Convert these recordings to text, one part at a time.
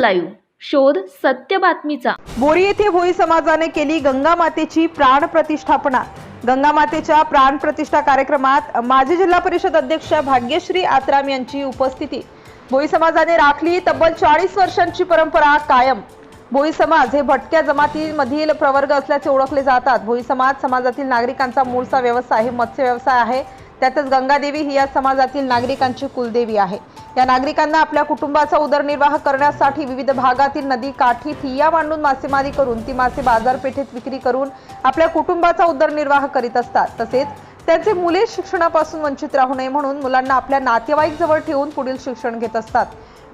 Live, शोध सत्य बातमीचा। बोरी येथे भोई समाजाने केली गंगा मातेची प्राण प्रतिष्ठापना। गंगा मातेच्या प्राण प्रतिष्ठा कार्यक्रमात माजी जिल्हा परिषद अध्यक्ष भाग्यश्री आत्राम यांची उपस्थिती। भोई समाजाने राखली तब्बल 40 वर्षांची परंपरा कायम। भोई समाज हे भटक्या जमातीमधील प्रवर्ग असल्याचे ओळखले जातात। भोई समाजातील नागरिकांचा मूळचा व्यवसाय मत्स्य व्यवसाय आहे। त्यातच गंगादेवी ही या समाजातील नागरिकांची कुलदेवी आहे। या नागरिकांना आपल्या कुटुंबाचा उदरनिर्वाह करण्यासाठी विविध भागातील नदी काठी ठिय्या मांडून मासेमारी करून ती मासे बाजारपेठेत विक्री करून आपल्या कुटुंबाचा उदरनिर्वाह करीत असतात। तसेच त्यांचे मुले शिक्षणापासून वंचित राहू नये म्हणून मुलांना आपल्या नातेवाईक जवळ ठेवून पुढील शिक्षण घेत असतात।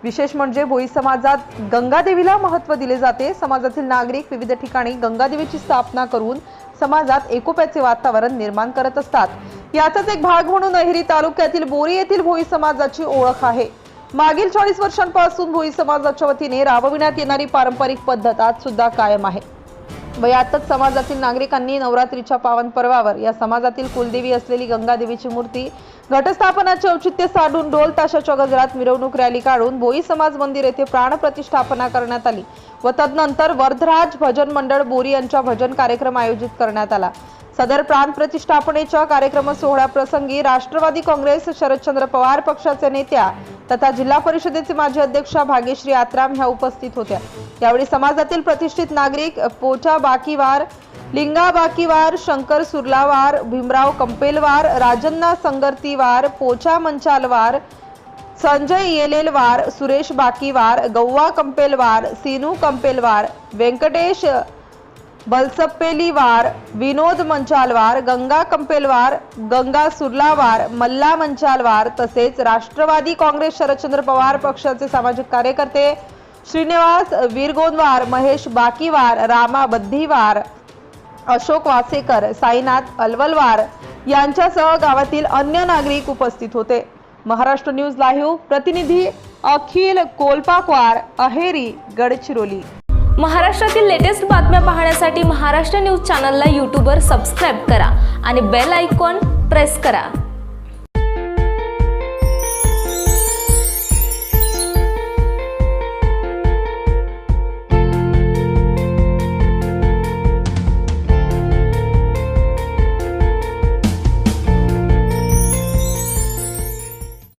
विशेष म्हणजे भोई समाजात गंगादेवीला महत्त्व दिले जाते। समाजातील नागरिक विविध ठिकाणी गंगादेवीची स्थापना करून समाजात एकोप्याचे वातावरण निर्माण करत असतात। याचाच एक भाग म्हणून अहेरी तालुक्यातील बोरी येथील भोई समाजाची ओळख आहे। मागील 40 वर्षांपासून भोई समाजाच्या वतीने राबविण्यात येणारी पारंपरिक पद्धत आज सुद्धा कायम आहे। व यातच समाजातील नागरिकांनी नवरात्रीच्या पावन पर्वावर या समाजातील कुलदेवी असलेली गंगादेवीची मूर्ती घटस्थापनाचे औचित्य साधून ढोल ताशाच्या गजरात मिरवणूक रॅली काढून भोई समाज मंदिर येथे प्राण प्रतिष्ठापना करण्यात आली व तदनंतर वर्धराज भजन मंडळ बोरी यांच्या भजन कार्यक्रम आयोजित करण्यात आला। सदर प्राण प्रतिष्ठापनेच्या कार्यक्रम सोहळ्याप्रसंगी राष्ट्रवादी काँग्रेस शरदचंद्र पवार पक्षाचे नेत्या तथा जिल्हा परिषदेचे माजी अध्यक्ष भाग्यश्री आत्राम ह्या उपस्थित होत्या। यावेळी समाजातील प्रतिष्ठित नागरिक पोचा बाकीवार, लिंगा बाकीवार, शंकर सुर्लावार, भीमराव कंपेलवार, राजन्ना संगर्तीवार, पोचा मंचालवार, संजय येलेलवार, सुरेश बाकीवार, गौवा कंपेलवार, सीनू कंपेलवार, व्यंकटेश बलसप्पेलीवार, विनोद मंचालवार, गंगा कंपेलवार, गंगा सुर्लावार, मल्ला मंचालवार तसेच राष्ट्रवादी काँग्रेस शरदचंद्र पवार पक्षाचे सामाजिक कार्यकर्ते श्रीनिवास वीरगोंदवार, महेश बाकीवार, रामा बद्दीवार, अशोक वासेकर, साईनाथ अलवलवार यांच्यासह गावातील अन्य नागरिक उपस्थित होते। महाराष्ट्र न्यूज लाईव्ह प्रतिनिधी अखिल कोलपाकवार, अहेरी, गडचिरोली। महाराष्ट्रातील लेटेस्ट बातम्या पाहण्यासाठी महाराष्ट्र न्यूज चॅनलला यूट्यूबवर सबस्क्राइब करा आणि बेल आयकॉन प्रेस करा।